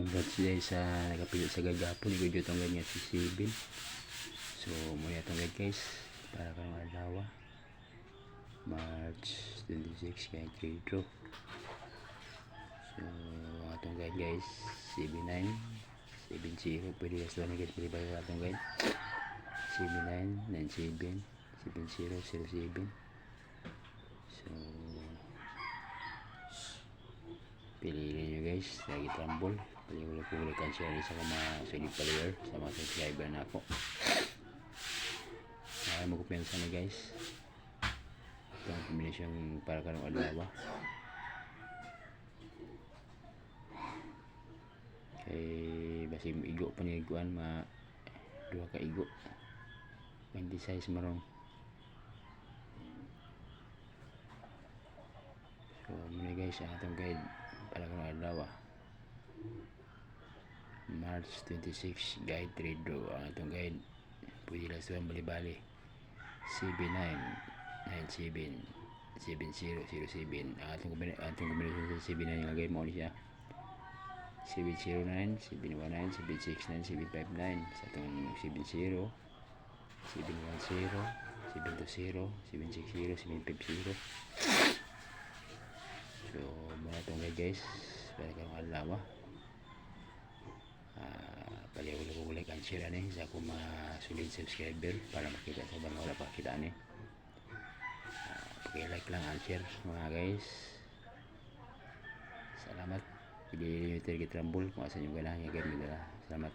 congrats guys sa nakapili sa gagapon video itong ganyan si Sibin. So muna itong guys para kang alawa March 26 kaya trade draw. So itong guys CB9 70 pwede guys lang guys pwede ba itong guys CB9 97 7007. So piliin nyo guys lagi trambol paliwala-pulikan siya sa mga solid player sa mga subscriber na ako. Magkupiyansa na guys itong kombinasyon para karong alawa kay basi igo pa niya iguan duha ka igo 20 size marong. So muna guys atong guide para karong alawa March 26 guide trade draw. Ang atong guide pwede lang silang bali-bali CB9 97 7007. Atong kombinasyon sa CB9 yung lagay mo siya CB09 CB19 CB69 CB59 sa itong CB0 CB10 CB20 CB60 CB50. So muna itong guys para karong alawa paliwala ko like and share ani sa akong mga solid subscriber para makita sa mga wala pa kita ani. Paki-like lang and share mga guys. Salamat. Hindi nyo target rambol kung asa nyo ganahan yung game nila. Salamat.